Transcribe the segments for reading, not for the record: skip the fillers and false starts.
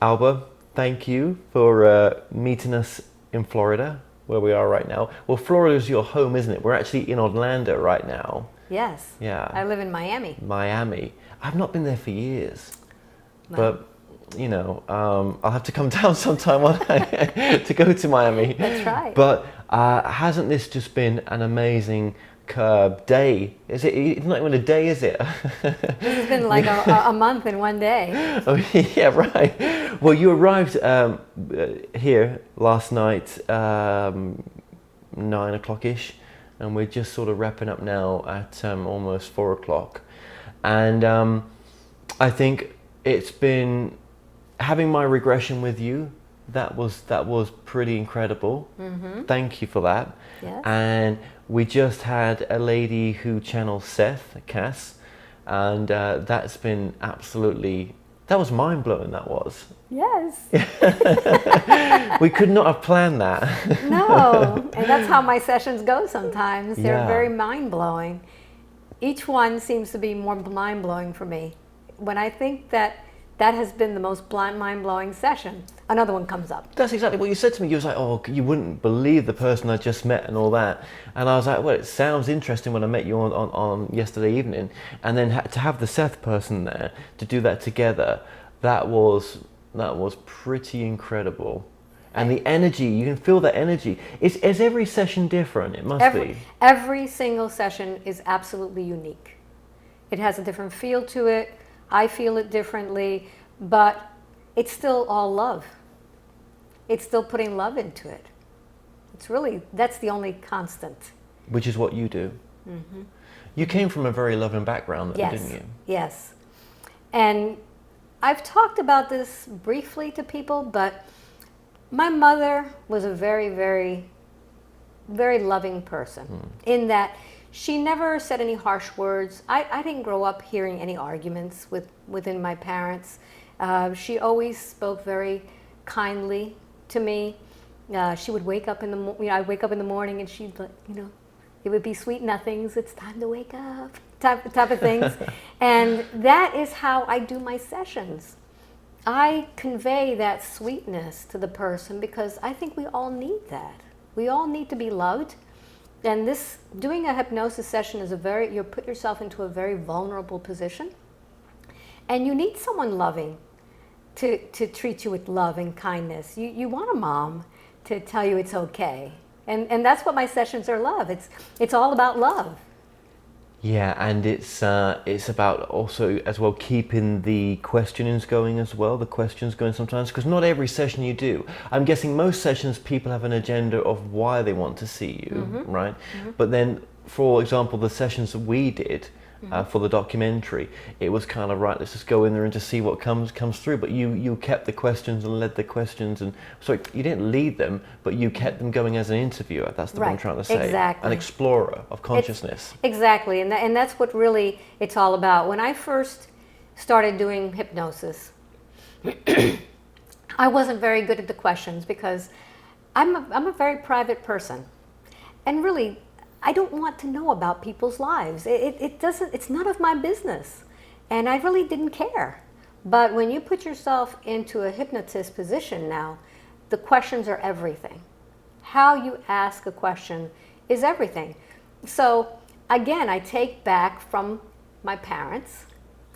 Alba, thank you for meeting us in Florida, where we are right now. Well, Florida is your home, isn't it? We're actually in Orlando right now. Yes. Yeah. I live in Miami. Miami. I've not been there for years. Well, But, I'll have to come down sometime to go to Miami. That's right. But hasn't this just been an amazing day? Is it? It's not even a day, is it? This has been like a month in one day. Oh, yeah, right. Well, you arrived here last night, 9 o'clock-ish, and we're just sort of wrapping up now at almost 4 o'clock. And I think it's been having my regression with you. That was pretty incredible. Mm-hmm. Thank you for that. Yes. And we just had a lady who channels Seth, Cass, and that's been that was mind blowing. That was. Yes. We could not have planned that. No, and that's how my sessions go sometimes. They're Yeah. very mind blowing. Each one seems to be more mind blowing for me. When I think that has been the most mind blowing session, another one comes up. That's exactly what you said to me. You was like, oh, you wouldn't believe the person I just met and all that. And I was like, well, it sounds interesting when I met you on yesterday evening. And then to have the Seth person there, to do that together, that was pretty incredible. And the energy, you can feel the energy. Is every session different? It must be. Every single session is absolutely unique. It has a different feel to it. I feel it differently, but it's still all love. It's still putting love into it. That's the only constant. Which is what you do. Mm-hmm. You came from a very loving background, though, didn't you? Yes. And I've talked about this briefly to people, but my mother was a very, very, very loving person in that she never said any harsh words. I didn't grow up hearing any arguments within my parents. She always spoke very kindly to me. She would wake up I'd wake up in the morning and she'd, it would be sweet nothings. It's time to wake up, type of things. And that is how I do my sessions. I convey that sweetness to the person because I think we all need that. We all need to be loved. And doing a hypnosis session is you put yourself into a very vulnerable position. And you need someone loving to treat you with love and kindness. You want a mom to tell you it's okay. And that's what my sessions are love. It's all about love. Yeah, and it's about also as well keeping the questionings going as well, the questions going sometimes, because not every session you do. I'm guessing most sessions people have an agenda of why they want to see you, mm-hmm. right? Mm-hmm. But then, for example, the sessions that we did for the documentary, it was kind of, right, let's just go in there and just see what comes through. But you kept the questions and led the questions, and so you didn't lead them, but you kept them going as an interviewer. That's what I'm trying to say. Exactly. An explorer of consciousness. Exactly, and that's what really it's all about. When I first started doing hypnosis, I wasn't very good at the questions because I'm a very private person, and really, I don't want to know about people's lives. It's none of my business. And I really didn't care. But when you put yourself into a hypnotist position now, the questions are everything. How you ask a question is everything. So again, I take back from my parents,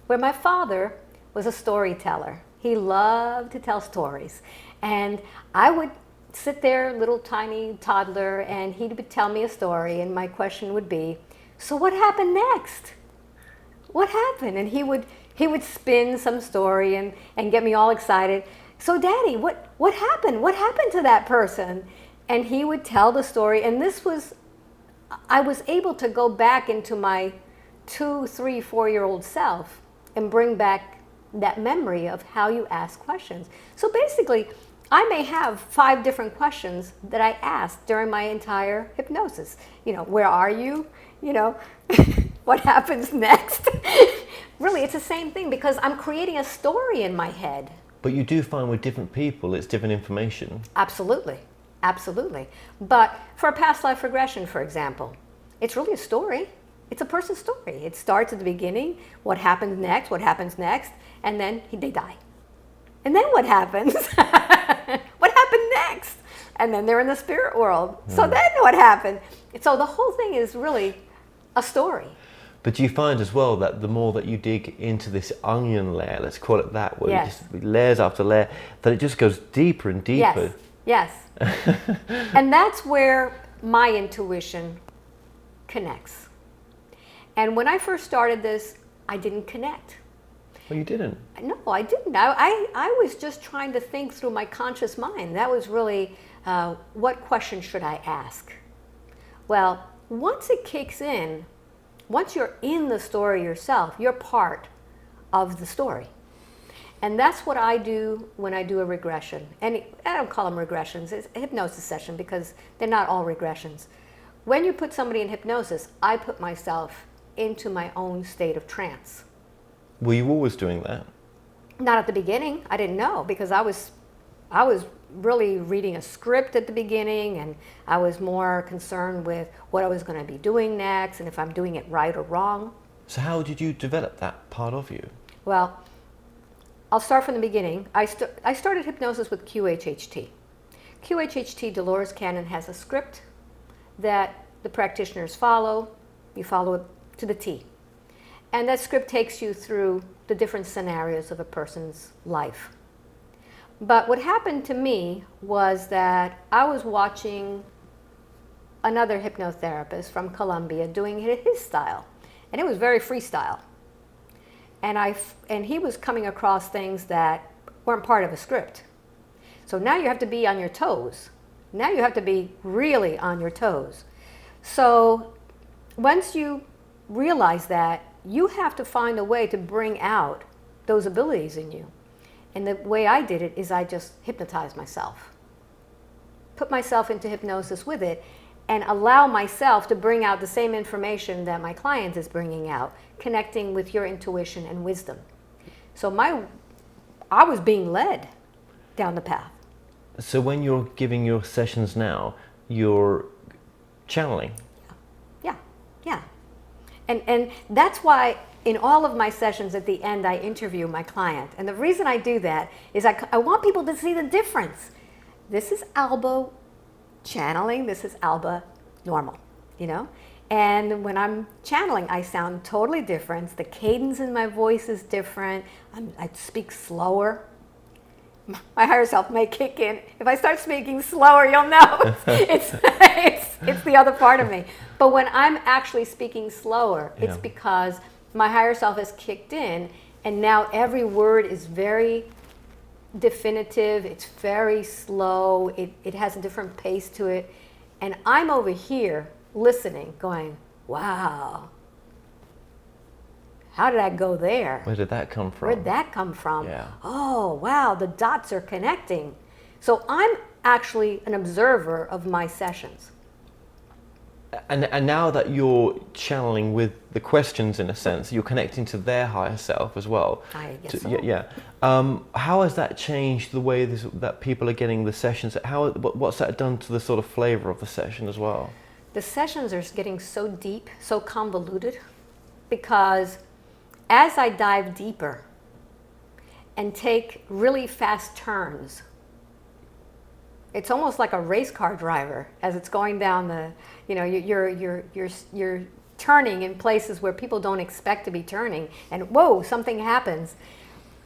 where my father was a storyteller. He loved to tell stories. And I would sit there, little tiny toddler, and he would tell me a story, and my question would be, so what happened next? What happened? And he would spin some story and get me all excited. So Daddy, what happened? What happened to that person? And he would tell the story, and I was able to go back into my 2, 3, 4-year-old self and bring back that memory of how you ask questions. So basically, I may have 5 different questions that I asked during my entire hypnosis. Where are you? What happens next? Really, it's the same thing because I'm creating a story in my head. But you do find with different people, it's different information. Absolutely. Absolutely. But for a past life regression, for example, it's really a story. It's a person's story. It starts at the beginning, what happens next, and then they die. And then what happens? What happened next? And then they're in the spirit world. So then what happened? So the whole thing is really a story. But do you find as well that the more that you dig into this onion layer, let's call it that, where Yes. you just layers after layer, that it just goes deeper and deeper? Yes. And that's where my intuition connects. And when I first started this, I didn't connect. Well, you didn't. No, I didn't. I was just trying to think through my conscious mind. That was really, what question should I ask? Well, once it kicks in, once you're in the story yourself, you're part of the story. And that's what I do when I do a regression. And I don't call them regressions, it's a hypnosis session because they're not all regressions. When you put somebody in hypnosis, I put myself into my own state of trance. Were you always doing that? Not at the beginning. I didn't know because I was really reading a script at the beginning, and I was more concerned with what I was going to be doing next and if I'm doing it right or wrong. So how did you develop that part of you? Well, I'll start from the beginning. I started hypnosis with QHHT. QHHT, Dolores Cannon, has a script that the practitioners follow. You follow it to the T. And that script takes you through the different scenarios of a person's life. But what happened to me was that I was watching another hypnotherapist from Colombia doing it his style. And it was very freestyle. And he was coming across things that weren't part of a script. So now you have to be on your toes. Now you have to be really on your toes. So once you realize that, you have to find a way to bring out those abilities in you. And the way I did it is I just hypnotized myself. Put myself into hypnosis with it and allow myself to bring out the same information that my client is bringing out, connecting with your intuition and wisdom. So I was being led down the path. So when you're giving your sessions now, you're channeling? Yeah. And that's why in all of my sessions at the end I interview my client. And the reason I do that is I want people to see the difference. This is Alba channeling, this is Alba normal, you know? And when I'm channeling, I sound totally different. The cadence in my voice is different. I speak slower. My higher self may kick in. If I start speaking slower, you'll know it's the other part of me. But when I'm actually speaking slower, it's because my higher self has kicked in, and now every word is very definitive. It's very slow. It has a different pace to it. And I'm over here listening, going, wow. How did I go there? Where did that come from? Where'd that come from? Yeah. Oh, wow, the dots are connecting. So I'm actually an observer of my sessions. And now that you're channeling with the questions, in a sense, you're connecting to their higher self as well. I guess so. Yeah. How has that changed the way that people are getting the sessions? What's that done to the sort of flavor of the session as well? The sessions are getting so deep, so convoluted, because as I dive deeper and take really fast turns, it's almost like a race car driver as it's going down the, you're turning in places where people don't expect to be turning, and whoa, something happens.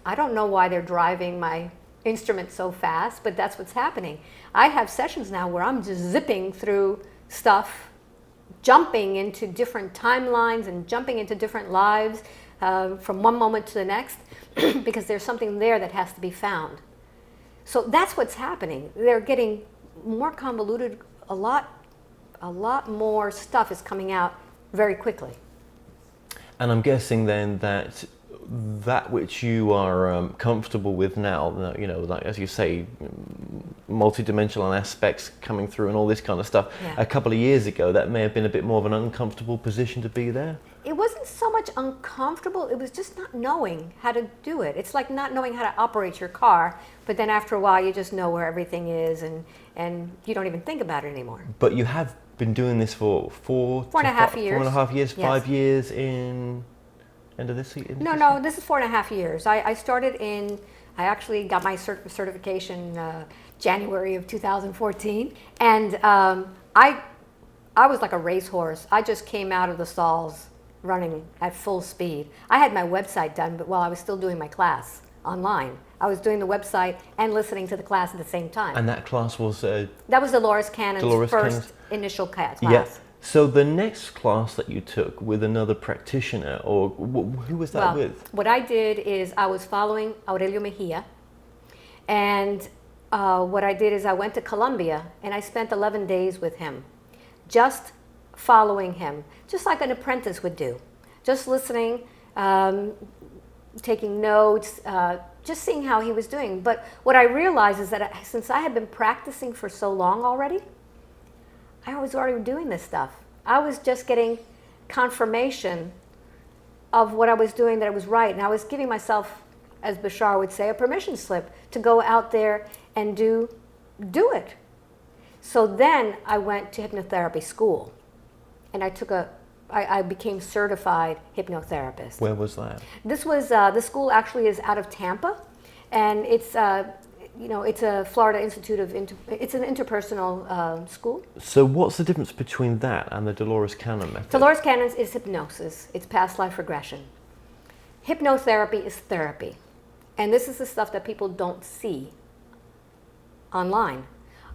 I don't know why they're driving my instrument so fast, but that's what's happening. I have sessions now where I'm just zipping through stuff, jumping into different timelines and jumping into different lives from one moment to the next because there's something there that has to be found. So that's what's happening. They're getting more convoluted. A lot more stuff is coming out very quickly. And I'm guessing then that which you are comfortable with now, like as you say, multidimensional aspects coming through and all this kind of stuff. Yeah. A couple of years ago, that may have been a bit more of an uncomfortable position to be there. It wasn't so much uncomfortable, it was just not knowing how to do it. It's like not knowing how to operate your car, but then after a while you just know where everything is and you don't even think about it anymore. But you have been doing this for four and a half years, Yes. 5 years in end of this year? No, this is 4.5 years. I started in I actually got my certification January of 2014, and I was like a racehorse. I just came out of the stalls running at full speed. I had my website done, but while I was still doing my class online, I was doing the website and listening to the class at the same time. And that class was that was Dolores Cannon's first initial class. Yeah. So the next class that you took with another practitioner, or who was that with? What I did is I was following Aurelio Mejia, and what I did is I went to Colombia and I spent 11 days with him, just following him, just like an apprentice would do, just listening, taking notes, just seeing how he was doing. But what I realized is that since I had been practicing for so long already, I was already doing this stuff. I was just getting confirmation of what I was doing, that it was right. And I was giving myself, as Bashar would say, a permission slip to go out there and do it. So then I went to hypnotherapy school, and I became certified hypnotherapist. Where was that? This was, the school actually is out of Tampa, and it's a Florida Institute of it's an interpersonal school. So what's the difference between that and the Dolores Cannon method? Dolores Cannon is hypnosis. It's past life regression. Hypnotherapy is therapy. And this is the stuff that people don't see online.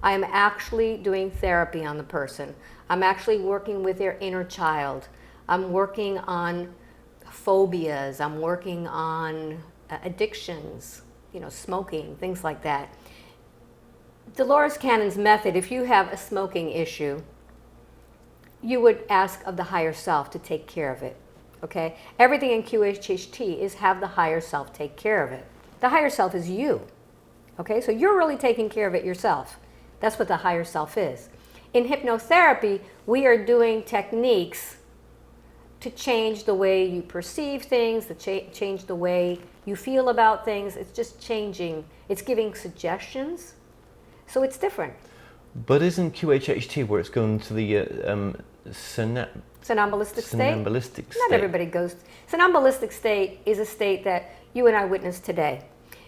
I am actually doing therapy on the person. I'm actually working with their inner child. I'm working on phobias. I'm working on addictions, smoking, things like that. Dolores Cannon's method, if you have a smoking issue, you would ask of the higher self to take care of it, okay? Everything in QHHT is have the higher self take care of it. The higher self is you, okay? So you're really taking care of it yourself. That's what the higher self is. In hypnotherapy, we are doing techniques to change the way you perceive things, to change the way you feel about things. It's just changing. It's giving suggestions. So it's different. But isn't QHHT where it's going to the somnambulistic state? Somnambulistic state. Not everybody goes. Somnambulistic state is a state that you and I witnessed today.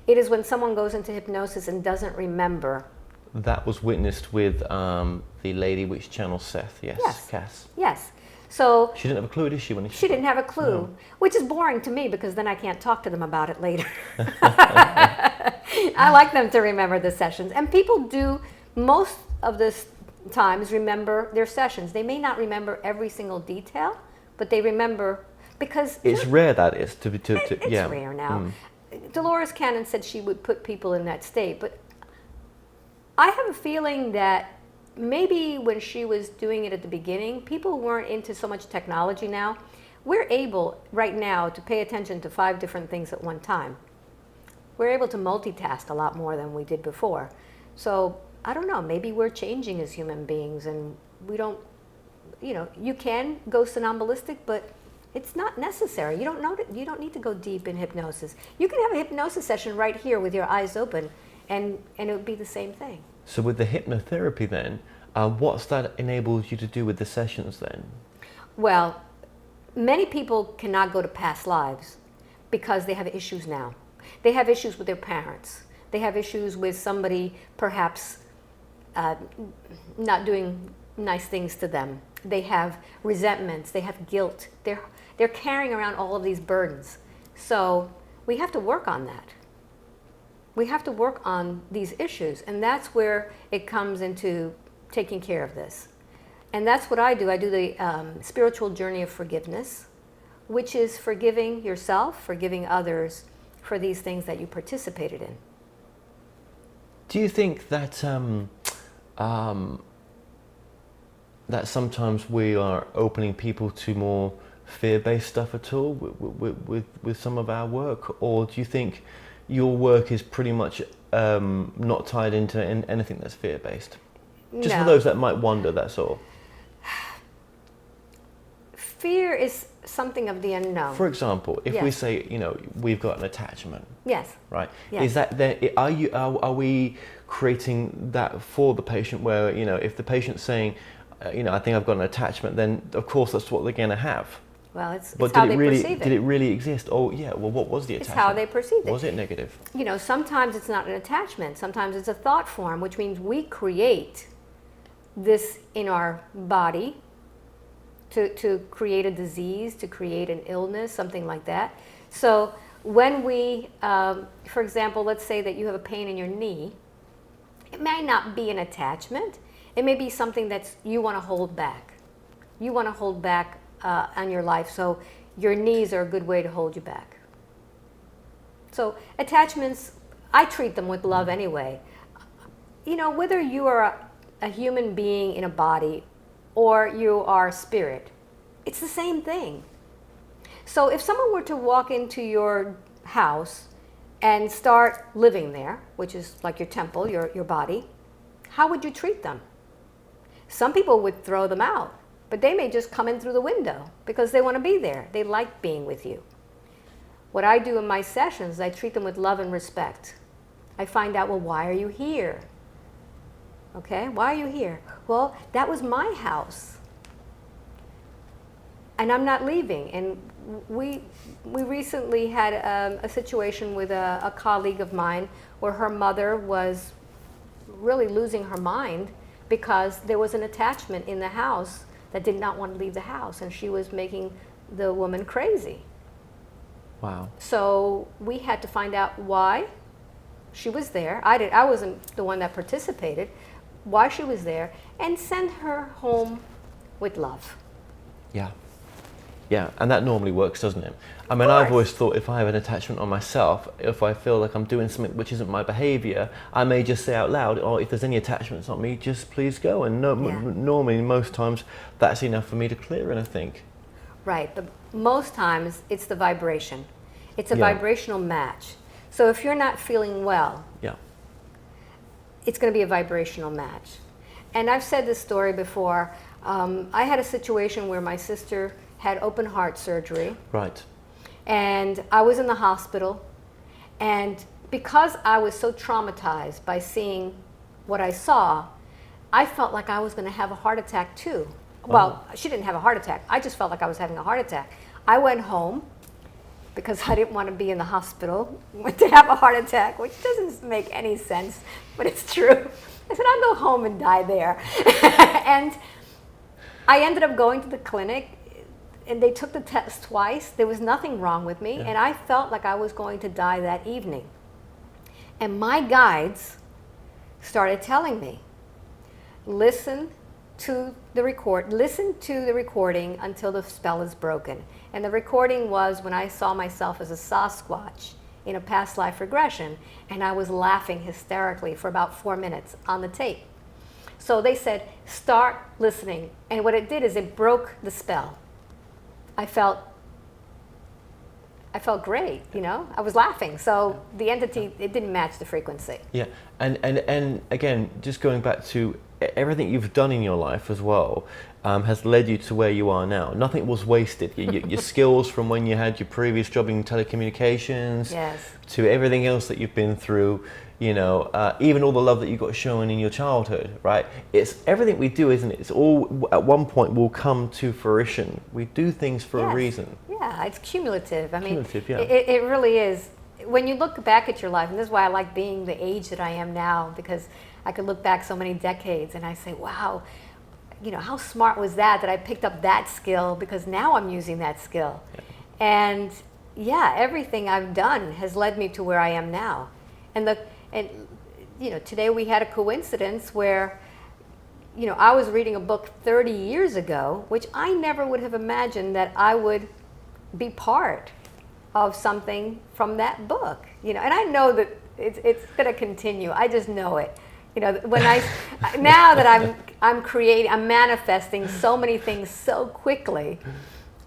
It is when someone goes into hypnosis and doesn't remember. That was witnessed with the lady which channels Seth, yes, Cass. Yes. So she didn't have a clue, did she? She didn't have a clue, no. Which is boring to me because then I can't talk to them about it later. I like them to remember the sessions. And people do most of the times remember their sessions. They may not remember every single detail, but they remember because... It's rare, that is. It's rare now. Dolores Cannon said she would put people in that state, but I have a feeling that maybe when she was doing it at the beginning, people weren't into so much technology now. We're able right now to pay attention to 5 different things at one time. We're able to multitask a lot more than we did before. So I don't know, maybe we're changing as human beings and we don't, you can go somnambulistic, but it's not necessary. You don't need to go deep in hypnosis. You can have a hypnosis session right here with your eyes open and it would be the same thing. So with the hypnotherapy then, what's that enables you to do with the sessions then? Well, many people cannot go to past lives because they have issues now. They have issues with their parents. They have issues with somebody perhaps not doing nice things to them. They have resentments. They have guilt. They're carrying around all of these burdens. So we have to work on that. We have to work on these issues, and that's where it comes into taking care of this. And that's what I do. I do the spiritual journey of forgiveness, which is forgiving yourself, forgiving others for these things that you participated in. Do you think that that sometimes we are opening people to more fear-based stuff at all with some of our work, or do you think your work is pretty much not tied into anything that's fear-based? Just for those that might wonder, that's all. Fear is something of the unknown. For example, if we say, we've got an attachment. Yes. Right. Yes. Is that there? Are we creating that for the patient? Where if the patient's saying, I think I've got an attachment, then of course that's what they're going to have. Well, it's But how they perceive it. did it really exist? Oh, yeah. Well, what was the It's attachment? how they perceived it. Was it negative? You know, sometimes it's not an attachment. Sometimes it's a thought form, which means we create this in our body to create a disease, to create an illness, something like that. So when we, for example, let's say that you have a pain in your knee, it may not be an attachment. It may be something that you want to hold back. You want to hold back on your life, so your knees are a good way to hold you back. So attachments, I treat them with love anyway. You know, whether you are a human being in a body or you are spirit, it's the same thing. So if someone were to walk into your house and start living there, which is like your temple, your body, how would you treat them? Some people would throw them out, but they may just come in through the window because they want to be there. They like being with you. What I do in my sessions, I treat them with love and respect. I find out, well, why are you here? Okay, why are you here? Well, that was my house. And I'm not leaving. And we recently had a situation with a colleague of mine where her mother was really losing her mind because there was an attachment in the house that did not want to leave the house, and she was making the woman crazy. Wow. So we had to find out why she was there. I wasn't the one that participated. Why she was there, and send her home with love. Yeah. Yeah, and that normally works, doesn't it? I mean, Of I've course. always thought if I have an attachment on myself, if I feel like I'm doing something which isn't my behavior, I may just say out loud, oh, if there's any attachments on me, just please go. And normally, most times, that's enough for me to clear anything. Right, but most times it's the vibration. It's a vibrational match. So if you're not feeling well, Yeah. it's going to be a vibrational match. And I've said this story before. I had a situation where my sister had open heart surgery. Right. And I was in the hospital. And because I was so traumatized by seeing what I saw, I felt like I was going to have a heart attack too. Well, she didn't have a heart attack. I just felt like I was having a heart attack. I went home because I didn't want to be in the hospital to have a heart attack, which doesn't make any sense, but it's true. I said, I'll go home and die there. And I ended up going to the clinic, and they took the test twice. There was nothing wrong with me, and I felt like I was going to die that evening. And my guides started telling me, listen to the recording until the spell is broken. And the recording was when I saw myself as a Sasquatch in a past life regression, and I was laughing hysterically for about 4 minutes on the tape. So they said, start listening. And what it did is it broke the spell. I felt great, you know? I was laughing. So the entity, it didn't match the frequency. Yeah, and again, just going back to everything you've done in your life as well, has led you to where you are now. Nothing was wasted. Your skills from when you had your previous job in telecommunications, Yes. to everything else that you've been through, you know, even all the love that you got shown in your childhood, right? It's everything we do, isn't it? It's all at one point will come to fruition. We do things for a reason. Yeah, it's cumulative. I mean, Cumulative, yeah. it really is. When you look back at your life, and this is why I like being the age that I am now, because I could look back so many decades and I say, wow, you know, how smart was that I picked up that skill, because now I'm using that skill. Yeah. And yeah, everything I've done has led me to where I am now. And you know, today we had a coincidence where, you know, I was reading a book 30 years ago, which I never would have imagined that I would be part of something from that book, you know. And I know that it's going to continue. I just know it. You know, when now that I'm creating, I'm manifesting so many things so quickly,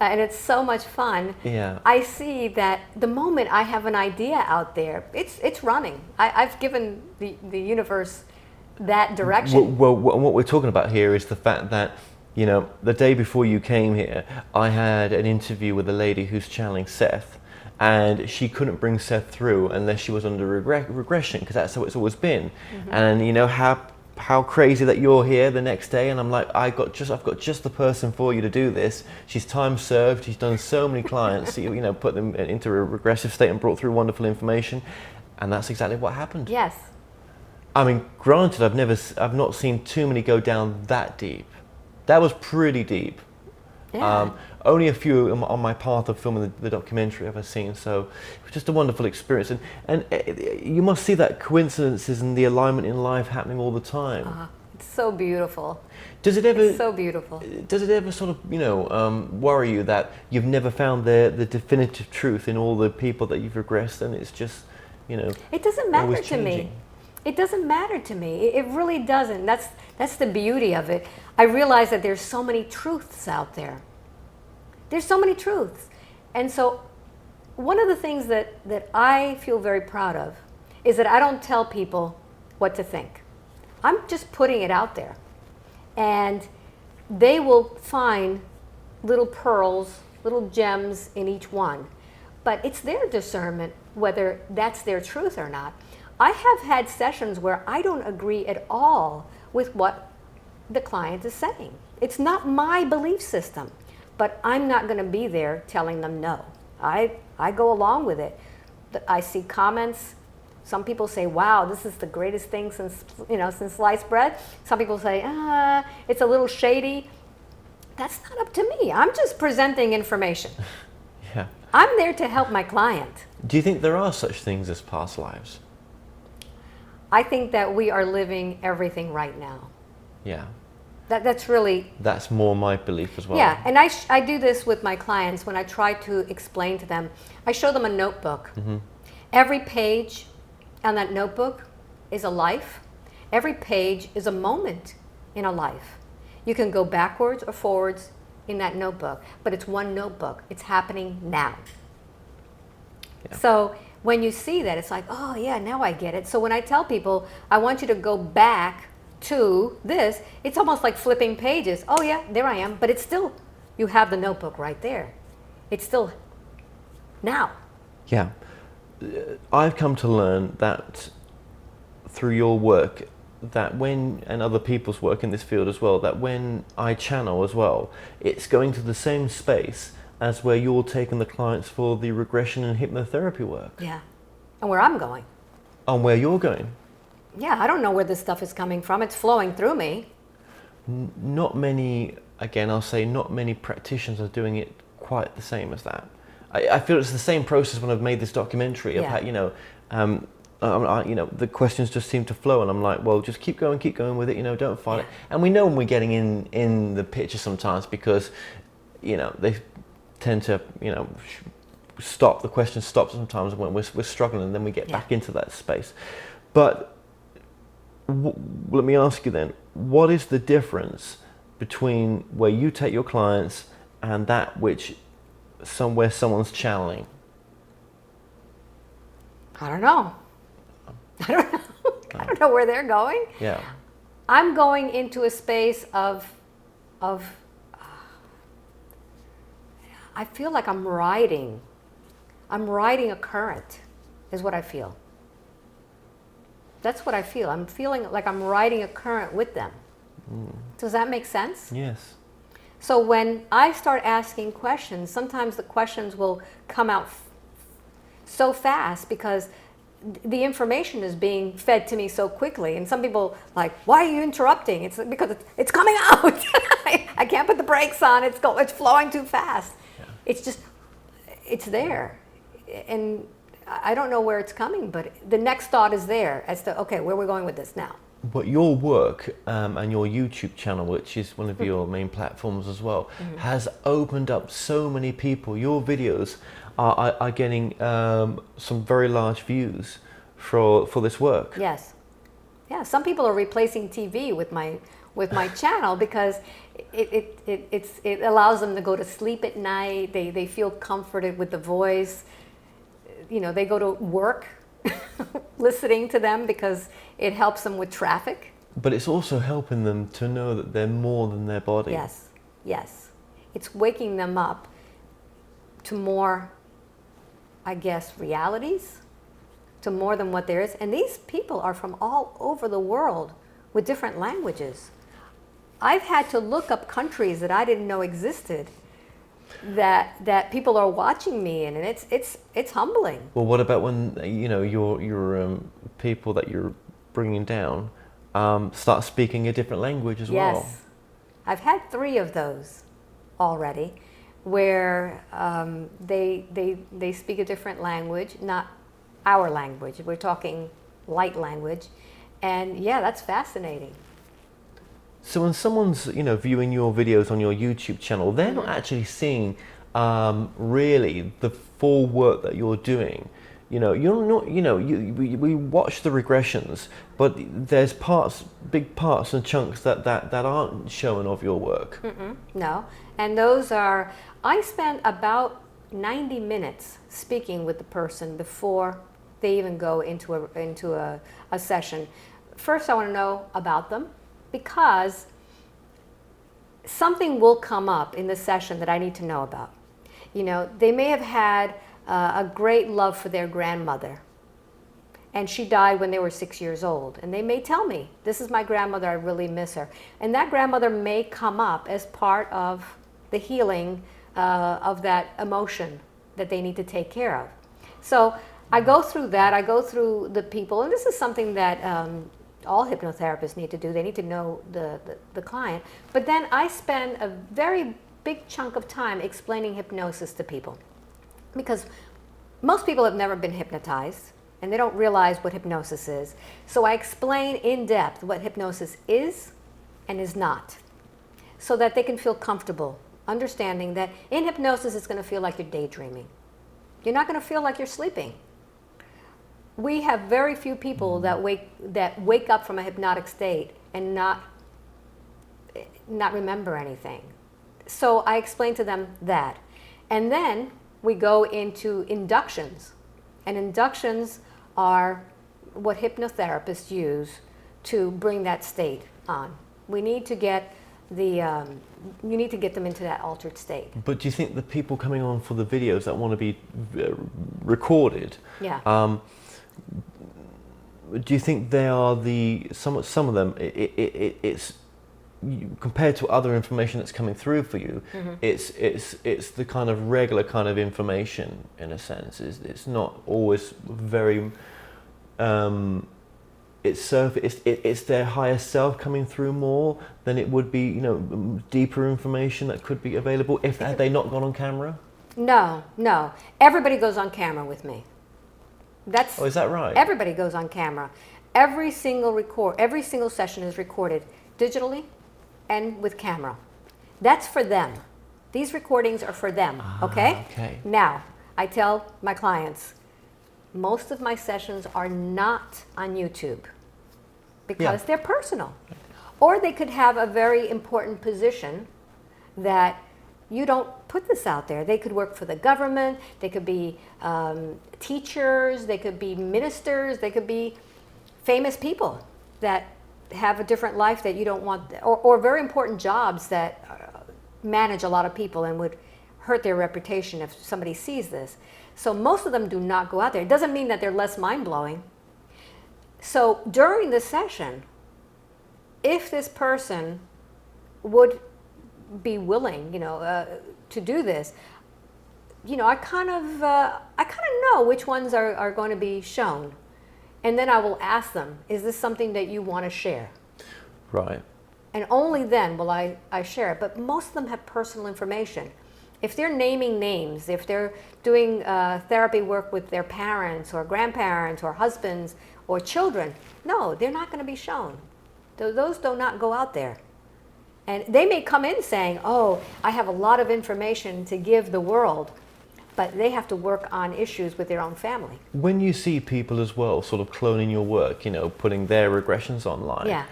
and it's so much fun. Yeah. I see that the moment I have an idea out there, it's running. I've given the universe that direction. Well, what we're talking about here is the fact that, you know, the day before you came here, I had an interview with a lady who's channeling Seth, and she couldn't bring Seth through unless she was under regression, because that's how it's always been. Mm-hmm. And you know, how crazy that you're here the next day, and I'm like, I've got just the person for you to do this. She's time served. She's done so many clients, you know, put them into a regressive state and brought through wonderful information, and that's exactly what happened. Yes. I mean, granted, I've not seen too many go down that deep. That was pretty deep. Yeah. Only a few on my path of filming the documentary I've ever seen, so it was just a wonderful experience. And you must see that coincidences and the alignment in life happening all the time. It's so beautiful. Does it ever? It's so beautiful. Does it ever sort of, you know, worry you that you've never found the definitive truth in all the people that you've regressed, and it's just, you know, It doesn't matter always to changing? me. It doesn't matter to me. It really doesn't. That's the beauty of it. I realize that there's so many truths out there. There's so many truths. And so one of the things that I feel very proud of is that I don't tell people what to think. I'm just putting it out there. And they will find little pearls, little gems in each one. But it's their discernment whether that's their truth or not. I have had sessions where I don't agree at all with what the client is saying. It's not my belief system, but I'm not going to be there telling them no. I go along with it. I see comments. Some people say, wow, this is the greatest thing since sliced bread. Some people say, it's a little shady. That's not up to me. I'm just presenting information. Yeah. I'm there to help my client. Do you think there are such things as past lives? I think that we are living everything right now. Yeah. That's really... That's more my belief as well. Yeah, and I do this with my clients when I try to explain to them. I show them a notebook. Mm-hmm. Every page on that notebook is a life. Every page is a moment in a life. You can go backwards or forwards in that notebook, but it's one notebook. It's happening now. Yeah. So when you see that, it's like, oh yeah, now I get it. So when I tell people, I want you to go back to this, it's almost like flipping pages. Oh yeah, there I am, but it's still, you have the notebook right there. It's still now. Yeah. I've come to learn that through your work, that when, and other people's work in this field as well, that when I channel as well, it's going to the same space as where you're taking the clients for the regression and hypnotherapy work. Yeah. And where I'm going. And where you're going. Yeah, I don't know where this stuff is coming from. It's flowing through me. Not many, again, I'll say not many practitioners are doing it quite the same as that. I feel it's the same process when I've made this documentary of how, the questions just seem to flow, and I'm like, well, just keep going with it, don't fight it. And we know when we're getting in the picture sometimes because, they tend to, stop, the question stops sometimes when we're struggling, and then we get back into that space. But let me ask you then, what is the difference between where you take your clients and that which somewhere someone's channeling? I don't know. I don't know where they're going. Yeah. I'm going into a space of I feel like I'm riding a current, is what I feel. That's what I feel. I'm feeling like I'm riding a current with them. Does that make sense? Yes. So when I start asking questions, sometimes the questions will come out so fast because the information is being fed to me so quickly. And some people like, why are you interrupting? It's because it's coming out. I can't put the brakes on. It's flowing too fast. Yeah. It's there. And I don't know where it's coming, but the next thought is there as to, okay, where we're going with this now. But your work and your YouTube channel, which is one of your main platforms as well, has opened up so many people. Your videos are getting some very large views for this work. Yes. Yeah, some people are replacing TV with my channel because it allows them to go to sleep at night. They feel comforted with the voice. They go to work listening to them because it helps them with traffic. But it's also helping them to know that they're more than their body. Yes, yes. It's waking them up to more, I guess, realities, to more than what there is. And these people are from all over the world with different languages. I've had to look up countries that I didn't know existed, that people are watching me in, and it's humbling. Well, what about when your people that you're bringing down start speaking a different language as well? Yes, I've had 3 of those already, where they speak a different language, not our language. We're talking light language, and yeah, that's fascinating. So when someone's viewing your videos on your YouTube channel, they're not actually seeing really the full work that you're doing. You're not. We watch the regressions, but there's big parts and chunks that aren't shown of your work. No, and those are. I spend about 90 minutes speaking with the person before they even go into a session. First, I want to know about them, because something will come up in the session that I need to know about. They may have had a great love for their grandmother, and she died when they were 6 years old, and they may tell me, this is my grandmother, I really miss her. And that grandmother may come up as part of the healing of that emotion that they need to take care of. So I go through that, I go through the people, and this is something that all hypnotherapists need to do. They need to know the client. But then I spend a very big chunk of time explaining hypnosis to people, because most people have never been hypnotized and they don't realize what hypnosis is. So I explain in depth what hypnosis is and is not, so that they can feel comfortable understanding that in hypnosis it's going to feel like you're daydreaming. You're not going to feel like you're sleeping. We have very few people that wake up from a hypnotic state and not remember anything. So I explain to them that. And then we go into inductions. And inductions are what hypnotherapists use to bring that state on. We need to get you need to get them into that altered state. But do you think the people coming on for the videos that want to be recorded, do you think they are some of them, it's compared to other information that's coming through for you, it's the kind of regular kind of information, in a sense. It's not always very it's their higher self coming through more than it would be, deeper information that could be available had they not gone on camera? No. Everybody goes on camera with me. Oh, is that right? Everybody goes on camera. Every single session is recorded digitally and with camera. That's for them. These recordings are for them, okay? Now, I tell my clients, most of my sessions are not on YouTube because they're personal. Or they could have a very important position that you don't put this out there. They could work for the government, they could be teachers, they could be ministers, they could be famous people that have a different life that you don't want, or very important jobs that manage a lot of people and would hurt their reputation if somebody sees this. So most of them do not go out there. It doesn't mean that they're less mind-blowing. So during the session, if this person would be willing, to do this, I kind of know which ones are going to be shown. And then I will ask them, is this something that you want to share? Right. And only then will I share it. But most of them have personal information. If they're naming names, if they're doing therapy work with their parents or grandparents or husbands or children, no, they're not going to be shown. Those do not go out there. And they may come in saying, oh, I have a lot of information to give the world, but they have to work on issues with their own family. When you see people as well sort of cloning your work, putting their regressions online,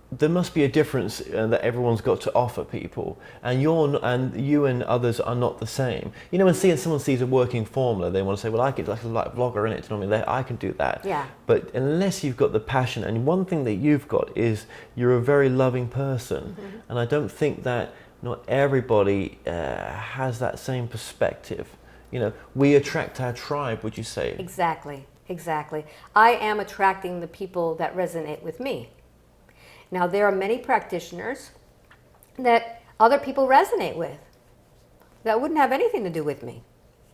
there must be a difference that everyone's got to offer people, and you and others are not the same. When someone sees a working formula, they want to say, well, I could like a vlogger in it, I can do that. Yeah. But unless you've got the passion, and one thing that you've got is you're a very loving person, and I don't think that not everybody has that same perspective. We attract our tribe, would you say? Exactly. exactly. I am attracting the people that resonate with me. Now, there are many practitioners that other people resonate with that wouldn't have anything to do with me.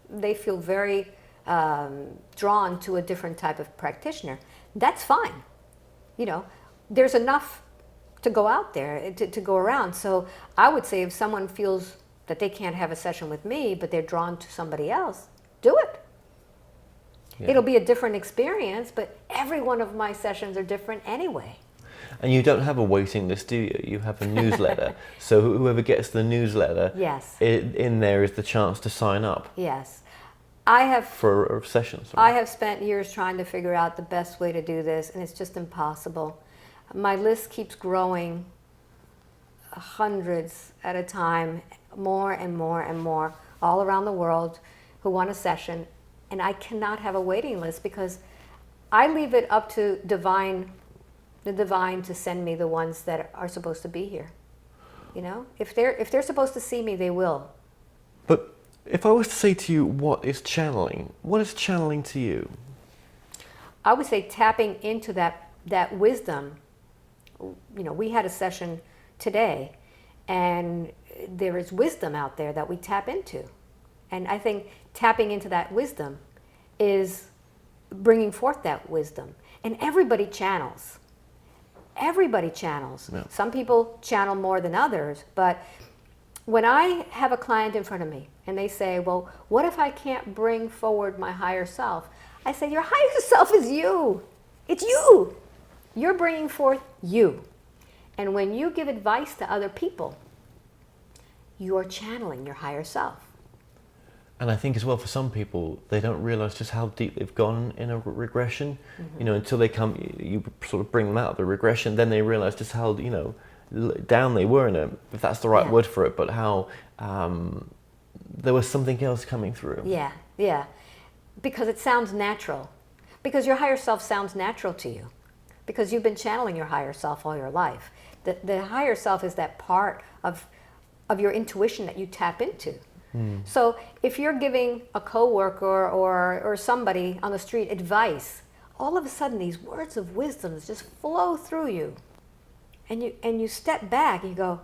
They feel very drawn to a different type of practitioner. That's fine. You know, there's enough to go out there, to go around. So I would say if someone feels that they can't have a session with me, but they're drawn to somebody else, do it. Yeah. It'll be a different experience, but every one of my sessions are different anyway. And you don't have a waiting list, do you? You have a newsletter. So whoever gets the newsletter, yes, in there is the chance to sign up. Yes. I have for a session. I have spent years trying to figure out the best way to do this, and it's just impossible. My list keeps growing, hundreds at a time, more and more and more, all around the world, who want a session, and I cannot have a waiting list because I leave it up to the divine to send me the ones that are supposed to be here. You know, if they're supposed to see me, they will. But if I was to say to you, what is channeling? What is channeling to you? I would say tapping into that wisdom. You know, we had a session today, and there is wisdom out there that we tap into. And I think tapping into that wisdom is bringing forth that wisdom. And everybody channels. Everybody channels. Yeah. Some people channel more than others, but when I have a client in front of me and they say, well, what if I can't bring forward my higher self? I say, your higher self is you. It's you. You're bringing forth you. And when you give advice to other people, you're channeling your higher self. And I think as well, for some people, they don't realize just how deep they've gone in a regression. Mm-hmm. You know, until they come, you sort of bring them out of the regression, then they realize just how, you know, down they were in it, if that's the right word for it, but how there was something else coming through. Yeah, yeah. Because it sounds natural. Because your higher self sounds natural to you. Because you've been channeling your higher self all your life. The higher self is that part of your intuition that you tap into. Mm. So if you're giving a coworker or somebody on the street advice, all of a sudden these words of wisdom just flow through you. And you step back and you go,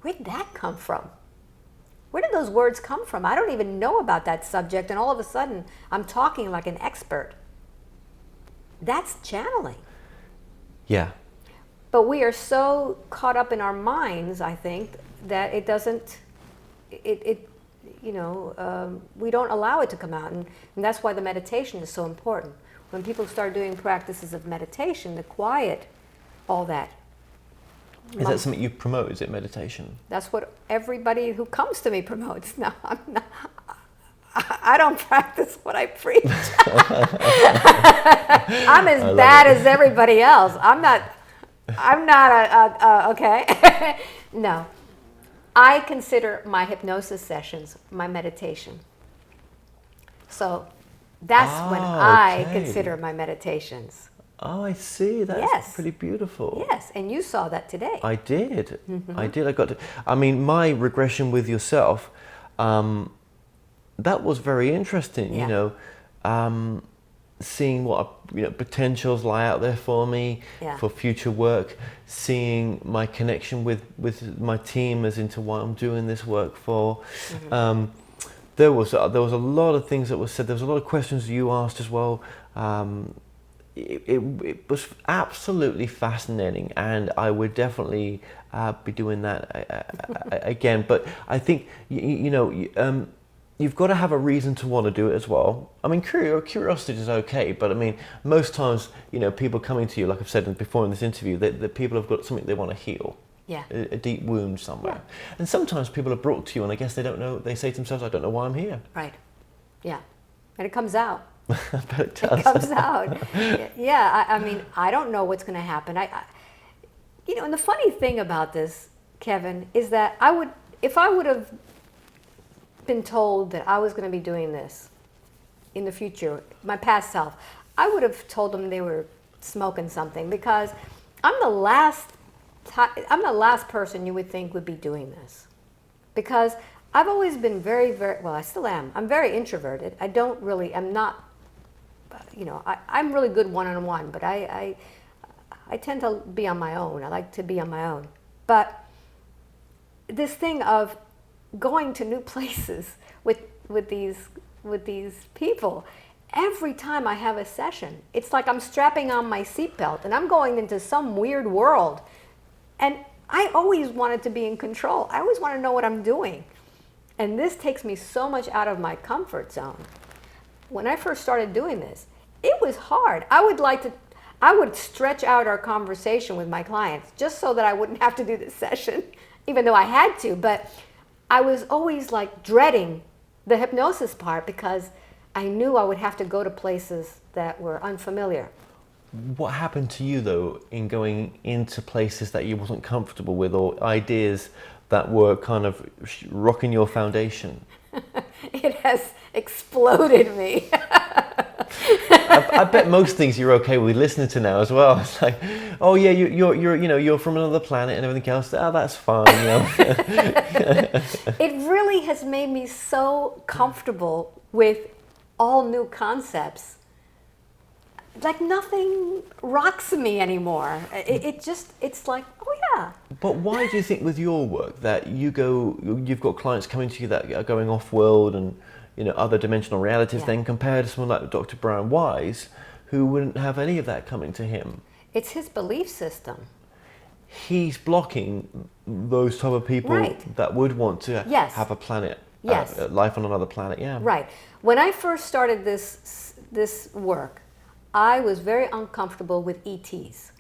where did that come from? Where did those words come from? I don't even know about that subject, and all of a sudden I'm talking like an expert. That's channeling. Yeah. But we are so caught up in our minds, I think, that it doesn't, we don't allow it to come out. And that's why the meditation is so important. When people start doing practices of meditation, to quiet all that. Is that something you promote? Is it meditation? That's what everybody who comes to me promotes. No, I'm not. I don't practice what I preach. I'm as bad as everybody else. I'm not okay. No. I consider my hypnosis sessions my meditation. So that's when I consider my meditations. Oh, I see. That's pretty beautiful. Yes, and you saw that today. I did. Mm-hmm. I did. I got to. I mean, my regression with yourself, that was very interesting. Yeah. You know, seeing what potentials lie out there for me for future work, seeing my connection with my team as into what I'm doing this work for. Mm-hmm. There was a lot of things that were said. There was a lot of questions you asked as well. It was absolutely fascinating, and I would definitely be doing that again. But I think you've got to have a reason to want to do it as well. I mean, curiosity is okay, but I mean, most times, people coming to you, like I've said before in this interview, that people have got something they want to heal. Yeah. A deep wound somewhere. Yeah. And sometimes people are brought to you and I guess they don't know, they say to themselves, I don't know why I'm here. Right. Yeah. And it comes out. But it does. It comes out. Yeah. I mean, I don't know what's going to happen. And the funny thing about this, Kevin, is that if I would have been told that I was going to be doing this in the future, my past self, I would have told them they were smoking something, because I'm the last person you would think would be doing this, because I've always been very, very, well, I still am. I'm very introverted. I'm not I'm really good one-on-one, but I tend to be on my own. I like to be on my own. But this thing of going to new places with these people, every time I have a session, it's like I'm strapping on my seatbelt and I'm going into some weird world. And I always wanted to be in control. I always want to know what I'm doing. And this takes me so much out of my comfort zone. When I first started doing this, it was hard. I would stretch out our conversation with my clients just so that I wouldn't have to do this session, even though I had to. But I was always like dreading the hypnosis part because I knew I would have to go to places that were unfamiliar. What happened to you though in going into places that you wasn't comfortable with, or ideas that were kind of rocking your foundation? It has exploded me. I bet most things you're okay with listening to now as well. It's like, oh yeah, you're from another planet and everything else. Oh, that's fine. It really has made me so comfortable with all new concepts. Like nothing rocks me anymore. It's like, oh yeah. But why do you think with your work that you've got clients coming to you that are going off world and other dimensional realities, then compared to someone like Dr. Brian Weiss, who wouldn't have any of that coming to him? It's his belief system. He's blocking those type of people that would want to have a planet, life on another planet. Yeah. Right. When I first started this work, I was very uncomfortable with ETs.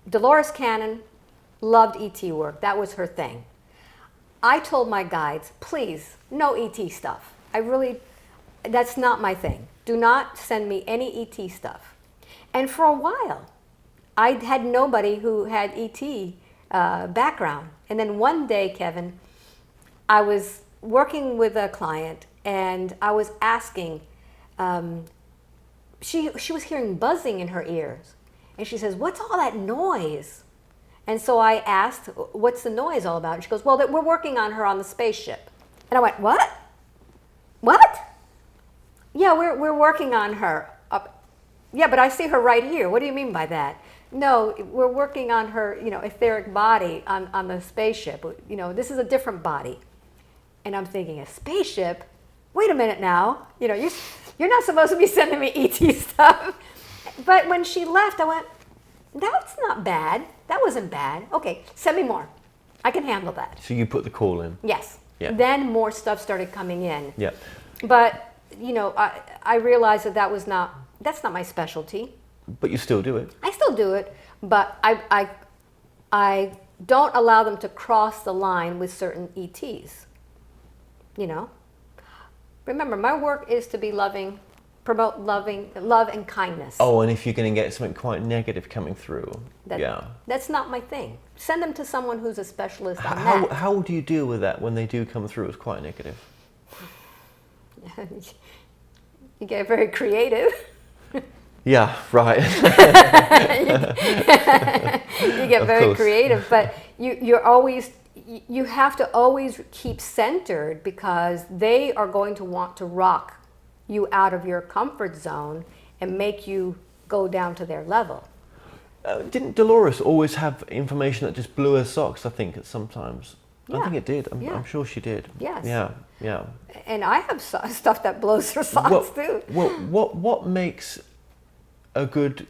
Dolores Cannon loved ET work. That was her thing. I told my guides, please, no ET stuff. That's not my thing. Do not send me any ET stuff. And for a while, I had nobody who had ET background. And then one day, Kevin, I was working with a client and I was asking, she was hearing buzzing in her ears. And she says, what's all that noise? And so I asked, what's the noise all about? And she goes, well, we're working on her on the spaceship. And I went, what? What? Yeah, we're working on her. Yeah, but I see her right here. What do you mean by that? No, we're working on her, etheric body on the spaceship. This is a different body. And I'm thinking, a spaceship? Wait a minute now. You're not supposed to be sending me ET stuff. But when she left, I went, that's not bad. That wasn't bad. Okay, send me more. I can handle that. So you put the call in? Yes. Yeah. Then more stuff started coming in. Yeah. But, I realized that's not my specialty. But you still do it? I still do it, but I don't allow them to cross the line with certain ETs. Remember, my work is to be loving, promote love and kindness. Oh, and if you're going to get something quite negative coming through, that's not my thing. Send them to someone who's a specialist on that. How do you deal with that when they do come through as quite negative? You get very creative. Yeah, right. You get very creative, but you have to always keep centered because they are going to want to rock you out of your comfort zone and make you go down to their level. Didn't Dolores always have information that just blew her socks, I think, sometimes? Yeah. I think it did. I'm sure she did. Yes. Yeah. And I have stuff that blows her socks too. Well, what makes a good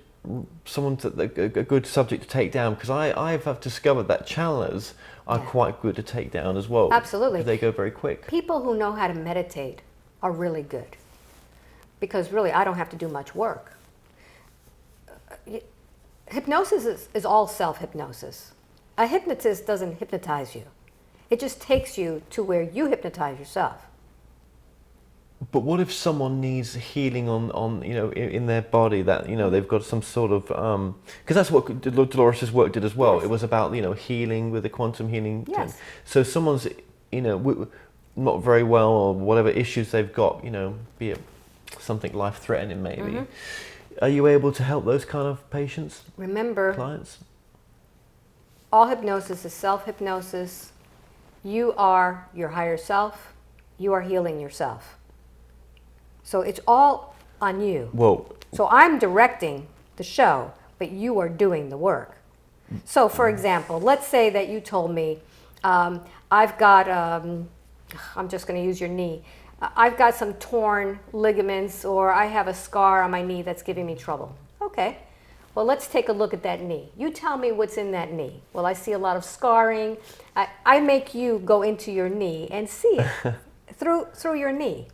subject to take down? Because I've discovered that channelers are quite good to take down as well. Absolutely. They go very quick. People who know how to meditate are really good. Because really, I don't have to do much work. Hypnosis is all self-hypnosis. A hypnotist doesn't hypnotize you. It just takes you to where you hypnotize yourself. But what if someone needs healing on in their body, that they've got some sort of because that's what Dolores' work did as well. Yes. It was about healing with the quantum healing. Yes. So someone's not very well or whatever issues they've got, be it something life-threatening maybe. Mm-hmm. Are you able to help those kind of patients? Remember, clients? All hypnosis is self-hypnosis. You are your higher self. You are healing yourself. So it's all on you. Well, So I'm directing the show, but you are doing the work. So for example, let's say that you told me, I've got, I'm just going to use your knee. I've got some torn ligaments, or I have a scar on my knee that's giving me trouble. Okay, well, let's take a look at that knee. You tell me what's in that knee. Well, I see a lot of scarring. I make you go into your knee and see it through your knee.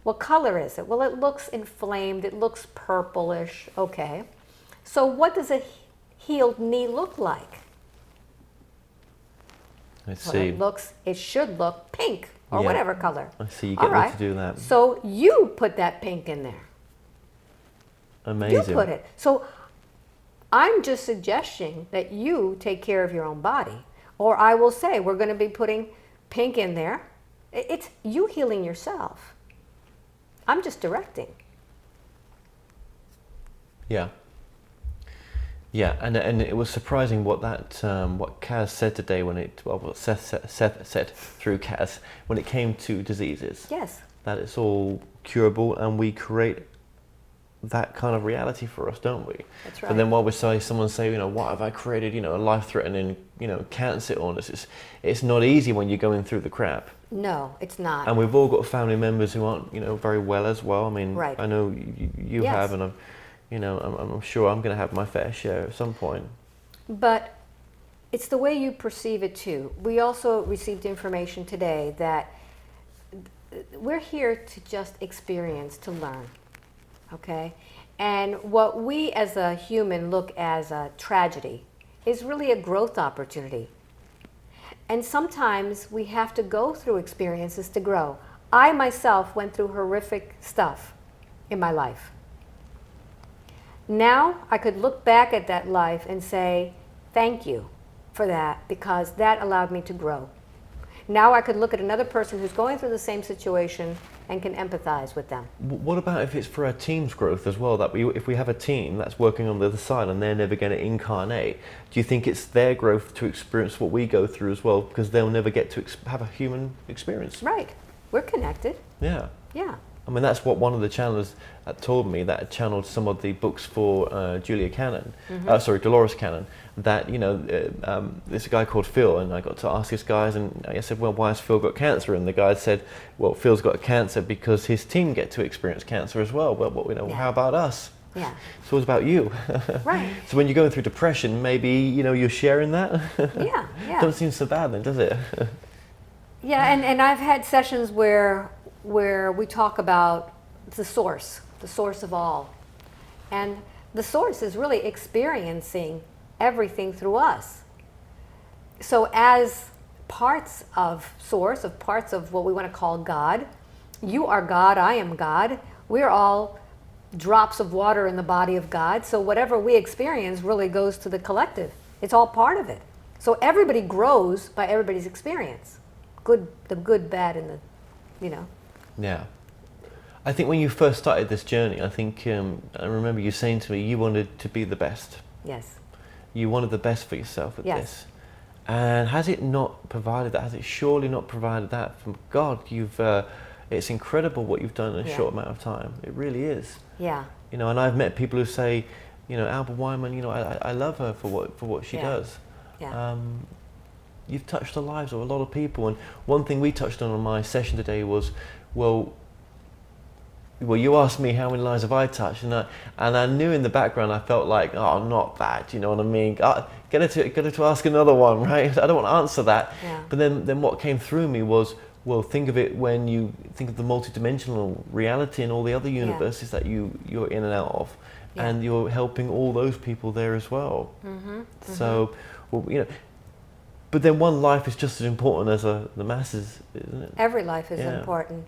What color is it? Well, it looks inflamed. It looks purplish. Okay, so what does a healed knee look like? Let's Well, see. it should look pink or Yeah. whatever color. I see you All get me right. to do that. So you put that pink in there. Amazing. You put it. So I'm just suggesting that you take care of your own body. Or I will say, we're going to be putting pink in there. It's you healing yourself. I'm just directing. Yeah. Yeah, and it was surprising what what Kaz said today what Seth said through Kaz when it came to diseases. Yes. That it's all curable, and we create that kind of reality for us, don't we? That's right. But then while someone say, what have I created, a life-threatening, cancer illness, it's not easy when you're going through the crap. No, it's not. And we've all got family members who aren't, very well as well. I mean, Right. I know you Yes. have, and I'm sure I'm going to have my fair share at some point. But it's the way you perceive it too. We also received information today that we're here to just experience, to learn, okay? And what we as a human look as a tragedy is really a growth opportunity. And sometimes we have to go through experiences to grow. I myself went through horrific stuff in my life. Now I could look back at that life and say, thank you for that, because that allowed me to grow. Now I could look at another person who's going through the same situation and can empathize with them. What about if it's for our team's growth as well? If we have a team that's working on the other side and they're never going to incarnate, do you think it's their growth to experience what we go through as well, because they'll never get to have a human experience? Right. We're connected. Yeah. Yeah. I mean, that's what one of the channelers told me, that channeled some of the books for Dolores Cannon, that, there's a guy called Phil, and I got to ask this guy, and I said, well, why has Phil got cancer? And the guy said, well, Phil's got cancer because his team get to experience cancer as well. Well, Yeah. how about us? Yeah. It's always about you. Right. So when you're going through depression, maybe, you're sharing that? Yeah. Yeah. Doesn't seem so bad then, does it? Yeah, and I've had sessions where we talk about the source of all. And the source is really experiencing everything through us. So as parts of source, of parts of what we want to call God, you are God, I am God, we're all drops of water in the body of God, so whatever we experience really goes to the collective. It's all part of it. So everybody grows by everybody's experience. The good, bad, and the. Yeah. I think when you first started this journey, I think I remember you saying to me you wanted to be the best. Yes. You wanted the best for yourself with Yes. this. And has it not provided that? Has it surely not provided that from God? It's incredible what you've done in a Yeah. short amount of time. It really is. Yeah. And I've met people who say, Alba Weinman, I love her for what she Yeah. does. Yeah. You've touched the lives of a lot of people, and one thing we touched on my session today was, well, you asked me how many lives have I touched, and I knew in the background I felt like, oh, not that, you know what I mean? Get her to ask another one, right? I don't want to answer that. Yeah. But then what came through me was, well, think of it when you think of the multidimensional reality and all the other universes that you're in and out of, Yeah. and you're helping all those people there as well. Mm-hmm. So, well, but then one life is just as important as the masses, isn't it? Every life is Yeah. important.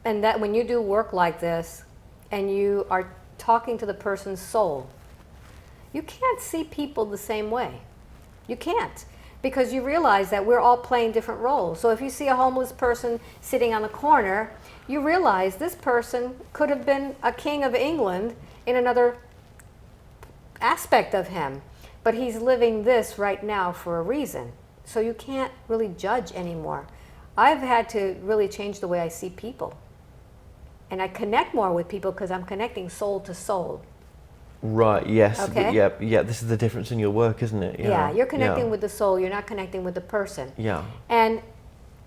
And that when you do work like this and you are talking to the person's soul, you can't see people the same way. You can't, because you realize that we're all playing different roles. So if you see a homeless person sitting on the corner, you realize this person could have been a king of England in another aspect of him, but he's living this right now for a reason. So you can't really judge anymore. I've had to really change the way I see people. and I connect more with people because I'm connecting soul to soul. Right, yes. Okay. Yeah, this is the difference in your work, isn't it? Yeah, you're connecting with the soul, you're not connecting with the person. Yeah. And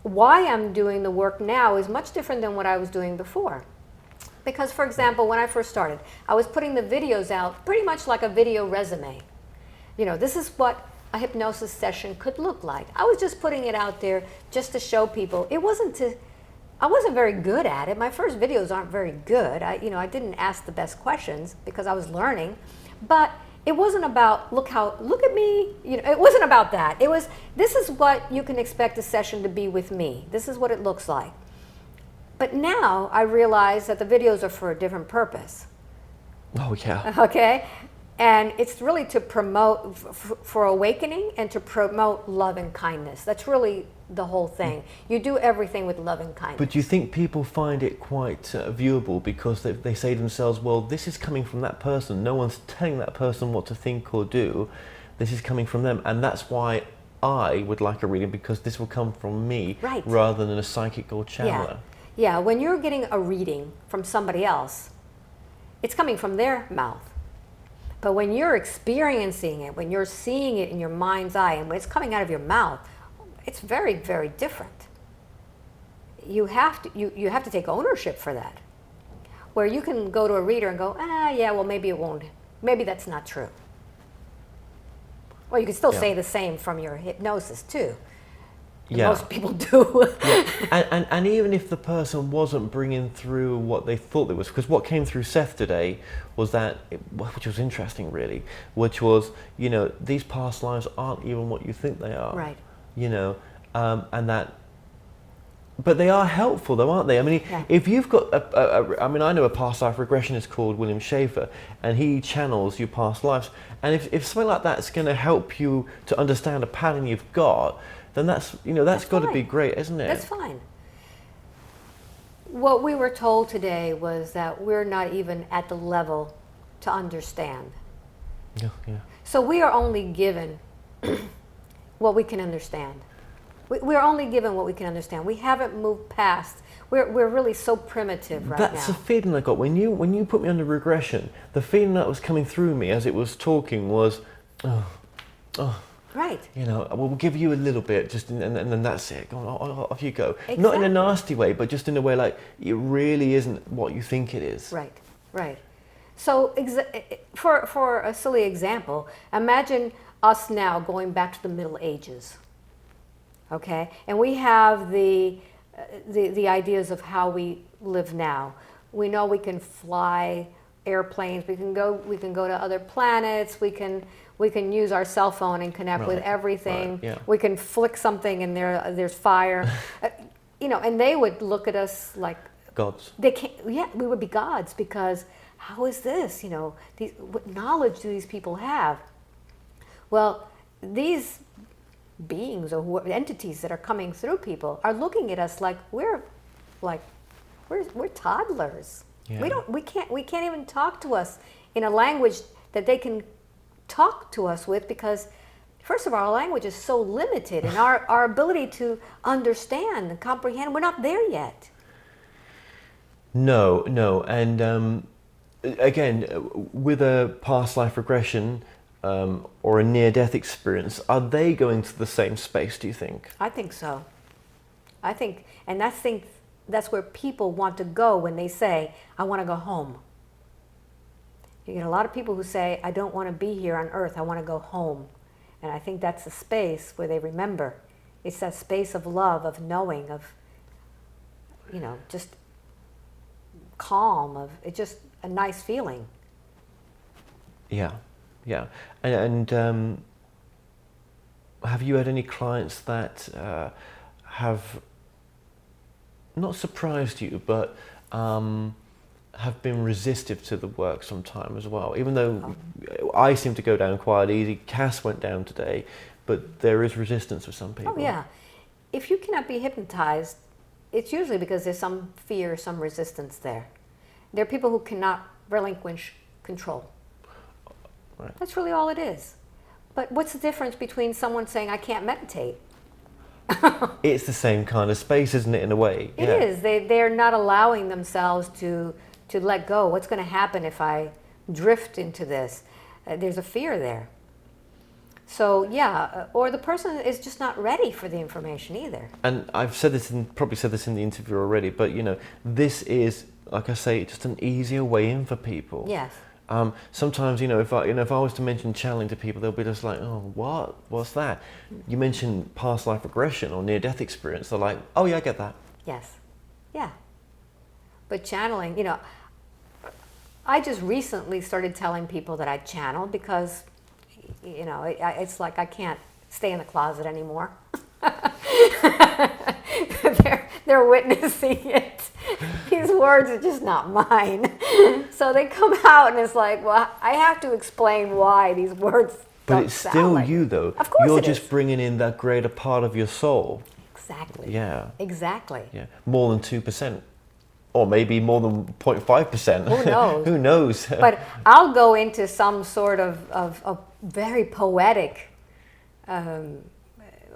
why I'm doing the work now is much different than what I was doing before. Because, for example, when I first started, I was putting the videos out pretty much like a video resume. You know, this is what a hypnosis session could look like. I was just putting it out there just to show people. I wasn't very good at it. My first videos aren't very good. I didn't ask the best questions because I was learning. But it wasn't about, look at me. You know, it wasn't about that. It was, this is what you can expect a session to be with me. This is what it looks like. But now I realize that the videos are for a different purpose. Oh, yeah. Okay? And it's really to promote, for awakening and to promote love and kindness. That's really the whole thing. You do everything with love and kindness. But do you think people find it quite viewable because they say to themselves, well, this is coming from that person. No one's telling that person what to think or do. This is coming from them. And that's why I would like a reading, because this will come from me rather than a psychic or channeler. Yeah, when you're getting a reading from somebody else, it's coming from their mouth. But when you're experiencing it, when you're seeing it in your mind's eye, and when it's coming out of your mouth, it's very, very different. You have to take ownership for that. Where you can go to a reader and go, yeah, well, maybe it won't. Maybe that's not true. Well, you can still say the same from your hypnosis too. Most people do. And even if the person wasn't bringing through what they thought it was, because what came through Seth today was that, which was interesting really, which was, you know, these past lives aren't even what you think they are. Right. You know, and that, but they are helpful though, aren't they? I mean, if you've got I mean, I know a past life regressionist called William Schaefer, and he channels your past lives. And if something like that's going to help you to understand a pattern you've got, then that's got to be great, isn't it? That's fine. What we were told today was that we're not even at the level to understand. Yeah. So we are only given what we can understand. We're only given what we can understand. We haven't moved past. We're really so primitive right now. That's the feeling I got when you put me under regression. The feeling that was coming through me as it was talking was, right. You know, we'll give you a little bit, just and then that's it. Go on, off you go. Exactly. Not in a nasty way, but just in a way like it really isn't what you think it is. Right. So for a silly example, imagine us now going back to the Middle Ages. Okay, and we have the ideas of how we live now. We know we can fly airplanes. We can go to other planets. We can use our cell phone and connect with everything. We can flick something and there's fire. You know, and they would look at us like gods. They can't. Yeah, we would be gods, because how is this? You know, what knowledge do these people have? Well, these beings or entities that are coming through people are looking at us like we're toddlers. Yeah. We can't even talk to us in a language that they can talk to us with, because first of all, our language is so limited, and our ability to understand and comprehend, we're not there yet. No, and again, with a past life regression or a near-death experience, are they going to the same space, do you think? I think so. That's where people want to go when they say, I want to go home. You get a lot of people who say, I don't want to be here on earth, I want to go home. And I think that's the space where they remember. It's that space of love, of knowing, of, you know, just calm, it's just a nice feeling. Yeah. And have you had any clients that have not surprised you, but have been resistive to the work sometime as well? Even though I seem to go down quite easy, Cass went down today, but there is resistance with some people. Oh yeah. If you cannot be hypnotized, it's usually because there's some fear, some resistance there. There are people who cannot relinquish control. Right. That's really all it is. But what's the difference between someone saying, I can't meditate? It's the same kind of space, isn't it, in a way? It is. They're not allowing themselves to let go. What's going to happen if I drift into this? There's a fear there. So yeah, or the person is just not ready for the information either. And I've said this, probably said this in the interview already, but you know, this is, like I say, just an easier way in for people. Yes. Sometimes, you know, if I was to mention channeling to people, they'll be just like, oh, what's that? You mentioned past life regression or near-death experience. They're like, oh yeah, I get that. Yes. Yeah. But channeling, you know, I just recently started telling people that I channel because, you know, it's like I can't stay in the closet anymore. They're witnessing it. These words are just not mine. So they come out and it's like, well, I have to explain why these words But don't it's sound still like you, though. Of course You're it just is. bringing in that greater part of your soul. Exactly. Yeah. Exactly. Yeah. More than 2%. Or maybe more than 0.5%. Who knows? Who knows? But I'll go into some sort of very poetic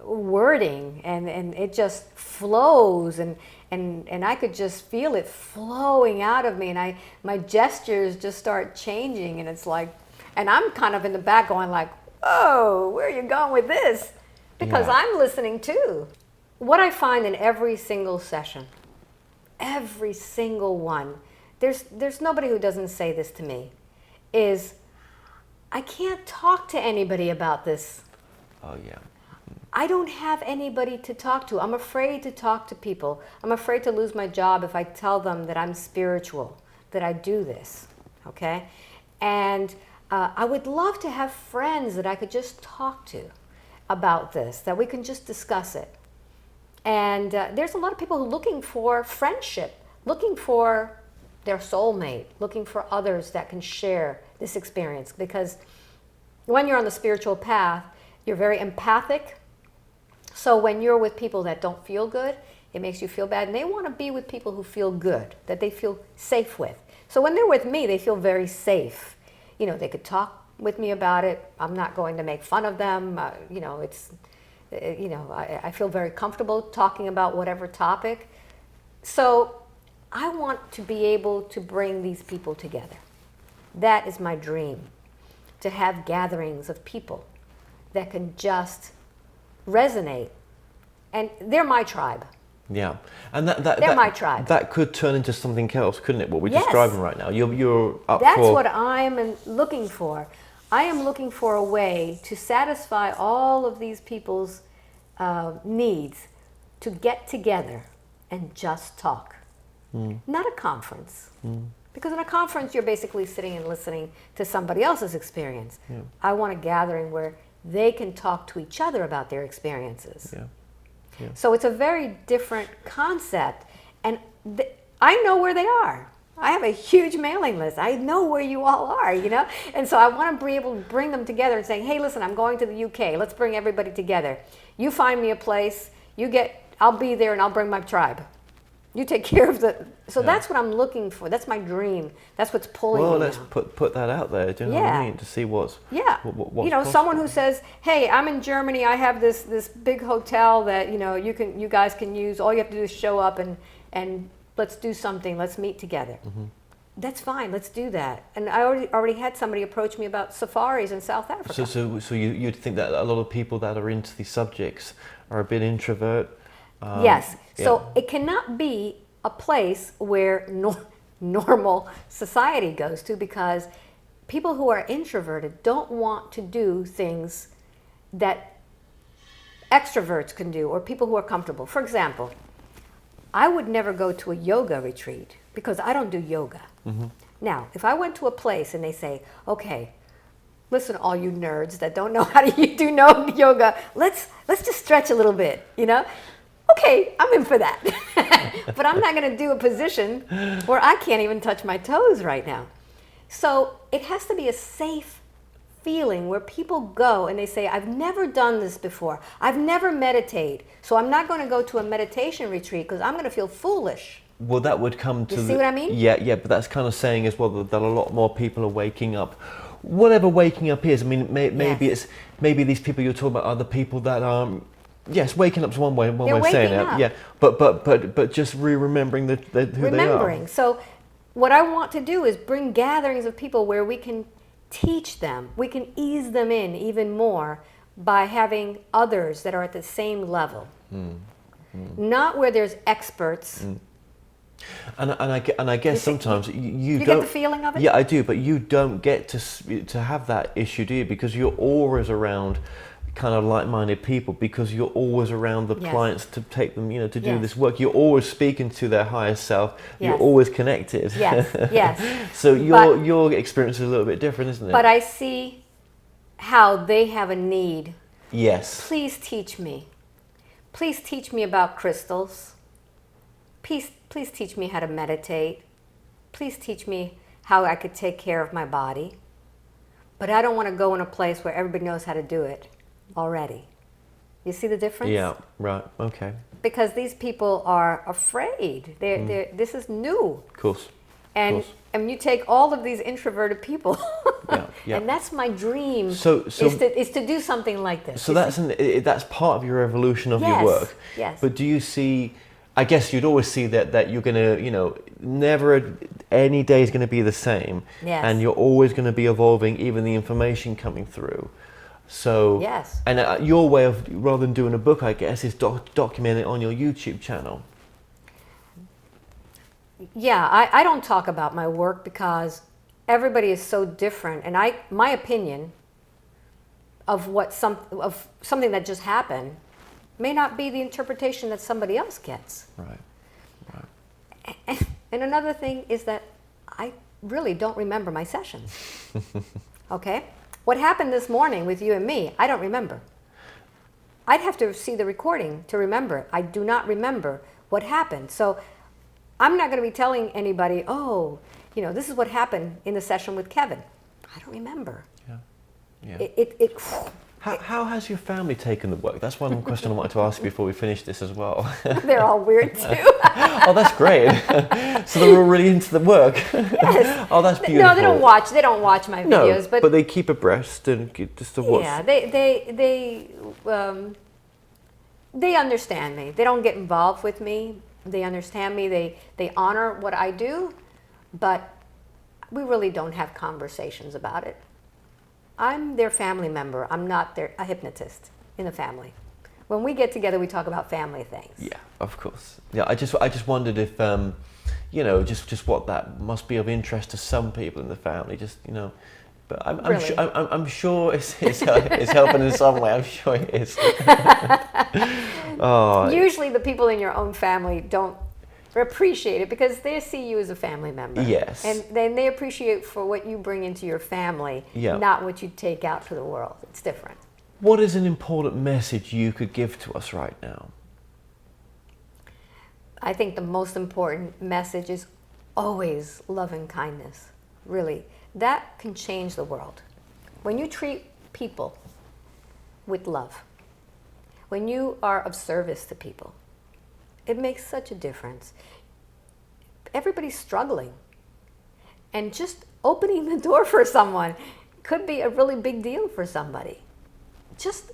wording, and it just flows, and I could just feel it flowing out of me, and my gestures just start changing, and it's like, and I'm kind of in the back going like, whoa, where are you going with this? Because Yeah. I'm listening too. What I find in every single session, every single one, there's nobody who doesn't say this to me, is I can't talk to anybody about this. Oh, yeah. I don't have anybody to talk to. I'm afraid to talk to people. I'm afraid to lose my job if I tell them that I'm spiritual, that I do this, okay? And I would love to have friends that I could just talk to about this, that we can just discuss it. And there's a lot of people who are looking for friendship, looking for their soulmate, looking for others that can share this experience. Because when you're on the spiritual path, you're very empathic. So when you're with people that don't feel good, it makes you feel bad. And they want to be with people who feel good, that they feel safe with. So when they're with me, they feel very safe. You know, they could talk with me about it. I'm not going to make fun of them. You know, it's, you know, I feel very comfortable talking about whatever topic. So I want to be able to bring these people together. That is my dream, to have gatherings of people that can just resonate. And they're my tribe. Yeah, and They're my tribe. That could turn into something else, couldn't it? What we're Yes. describing right now. You're up That's for. what I'm looking for. I am looking for a way to satisfy all of these people's needs, to get together and just talk. Not a conference. Because in a conference, you're basically sitting and listening to somebody else's experience. Yeah. I want a gathering where they can talk to each other about their experiences. Yeah. Yeah. So it's a very different concept. And I know where they are. I have a huge mailing list. I know where you all are, you know? And so I want to be able to bring them together and say, hey, listen, I'm going to the UK. Let's bring everybody together. You find me a place. I'll be there and I'll bring my tribe. You take care of the... So that's what I'm looking for. That's my dream. That's what's pulling me Well, let's now. put that out there. Do you know what I mean? To see what's... Yeah. What's you know, possible. someone who says, hey, I'm in Germany. I have this big hotel that, you know, you guys can use. All you have to do is show up and let's do something. Let's meet together. That's fine. Let's do that. And I already had somebody approach me about safaris in South Africa. So you'd think that a lot of people that are into these subjects are a bit introvert. Yes. Yeah. So it cannot be a place where normal society goes to, because people who are introverted don't want to do things that extroverts can do, or people who are comfortable. For example, I would never go to a yoga retreat because I don't do yoga. Now, if I went to a place and they say, okay, listen, all you nerds that don't know how to do no yoga, let's just stretch a little bit, you know? Okay, I'm in for that. But I'm not going to do a position where I can't even touch my toes right now. So it has to be a safe feeling where people go and they say, I've never done this before. I've never meditated. So I'm not going to go to a meditation retreat because I'm going to feel foolish. Well, that would come to... You see what I mean? Yeah, but that's kind of saying as well that a lot more people are waking up. Whatever waking up is, I mean, maybe Yes. maybe these people you're talking about are the people that Yes, waking up's one way They're of saying waking it. up. Yeah, but just remembering who they are. Remembering. So what I want to do is bring gatherings of people where we can teach them, we can ease them in even more by having others that are at the same level. Not where there's experts. And I guess sometimes you don't get the feeling of it? Yeah, I do, but you don't get to have that issue, do you? Because you're always around kind of like-minded people, because you're always around the Yes. clients to take them, to do Yes. this work. You're always speaking to their higher self. You're Yes. always connected. Yes, yes. So your experience is a little bit different, isn't it? But I see how they have a need. Yes. Please teach me. Please teach me about crystals. Please teach me how to meditate. Please teach me how I could take care of my body. But I don't want to go in a place where everybody knows how to do it already. You see the difference? Yeah, right, okay. Because these people are afraid. This is new. Of course. And you take all of these introverted people, Yeah. and that's my dream. So is to do something like this. So that's part of your evolution of your Yes, work. yes. But do you see? I guess you'd always see that you're gonna, never any day is gonna be the same. Yes. And you're always gonna be evolving, even the information coming through. So Yes. And your way of, rather than doing a book, I guess, is document it on your YouTube channel. Yeah, I don't talk about my work because everybody is so different, and my opinion of something that just happened may not be the interpretation that somebody else gets. Right. And another thing is that I really don't remember my sessions. Okay? What happened this morning with you and me, I don't remember. I'd have to see the recording to remember it. I do not remember what happened. So I'm not going to be telling anybody, this is what happened in the session with Kevin. I don't remember. Yeah. How has your family taken the work? That's one question I wanted to ask you before we finish this as well. They're all weird too. Oh, that's great. So they're all really into the work. Yes. Oh, that's beautiful. No, they don't watch. They don't watch my videos, but they keep abreast and just to watch. Yeah, they understand me. They don't get involved with me. They understand me. They honor what I do, but we really don't have conversations about it. I'm their family member. I'm not a hypnotist in the family. When we get together, we talk about family things. Yeah, of course. Yeah, I just wondered if, just what that must be of interest to some people in the family. But I'm sure it's helping in some way. I'm sure it is. Usually, the people in your own family don't appreciate it because they see you as a family member. Yes. And then they appreciate for what you bring into your family, not what you take out to the world. It's different. What is an important message you could give to us right now? I think the most important message is always love and kindness. Really. That can change the world. When you treat people with love, when you are of service to people, it makes such a difference. Everybody's struggling. And just opening the door for someone could be a really big deal for somebody. Just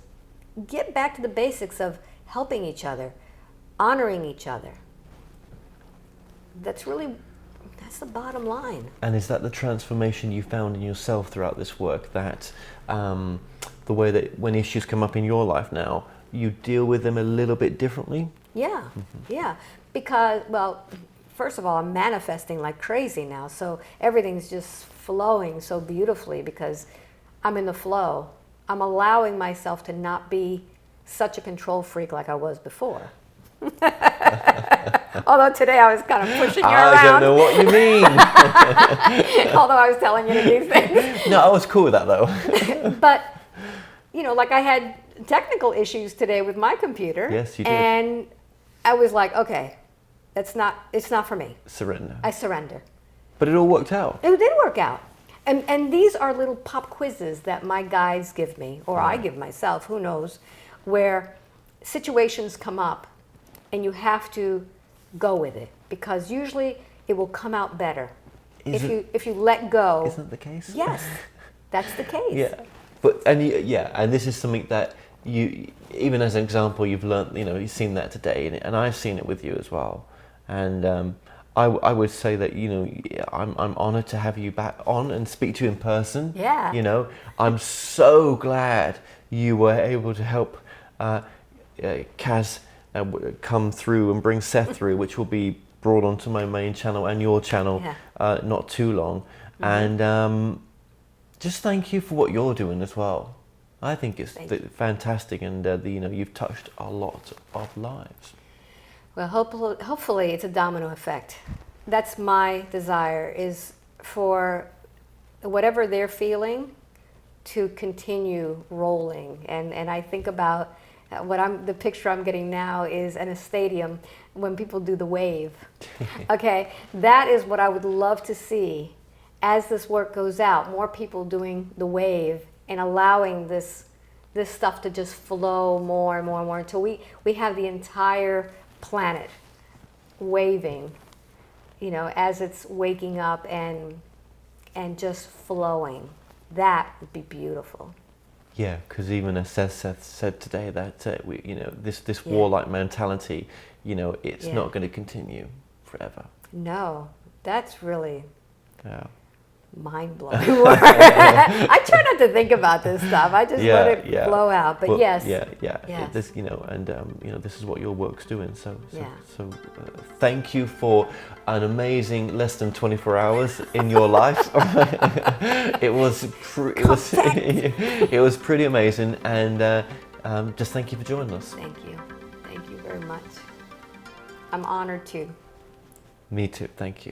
get back to the basics of helping each other, honoring each other. That's the bottom line. And is that the transformation you found in yourself throughout this work? That the way that when issues come up in your life now, you deal with them a little bit differently? Yeah, yeah. Because, first of all, I'm manifesting like crazy now. So everything's just flowing so beautifully because I'm in the flow. I'm allowing myself to not be such a control freak like I was before. Although today I was kind of pushing you around. I don't know what you mean. Although I was telling you to do things. No, I was cool with that though. But, like I had technical issues today with my computer. Yes, you did. And I was like, okay, it's not for me. Surrender. I surrender. But it all worked out. It did work out. And these are little pop quizzes that my guides give me, or I give myself, who knows, where situations come up and you have to go with it because usually it will come out better if you let go. Isn't that the case? Yes, that's the case. Yeah. And this is something that you, even as an example, you've learned, you've seen that today, and I've seen it with you as well. And I would say that, I'm honored to have you back on and speak to you in person. Yeah. I'm so glad you were able to help Kaz come through and bring Seth through, which will be brought onto my main channel and your channel not too long. And just thank you for what you're doing as well. I think it's fantastic, and you've touched a lot of lives. Well, hopefully it's a domino effect. That's my desire, is for whatever they're feeling to continue rolling. And I think about the picture I'm getting now is in a stadium when people do the wave. Okay, that is what I would love to see as this work goes out. More people doing the wave and allowing this stuff to just flow more and more and more until we have the entire planet waving, as it's waking up and just flowing. That would be beautiful. Yeah, because even as Seth said today, that this warlike mentality, it's not going to continue forever. No, that's really mind-blowing work. I try not to think about this stuff. I just let it flow out. But yes. This, this is what your work's doing. So thank you for an amazing less than 24 hours in your life. It was pretty amazing, and just thank you for joining us. Thank you very much. I'm honored too. Me too. Thank you.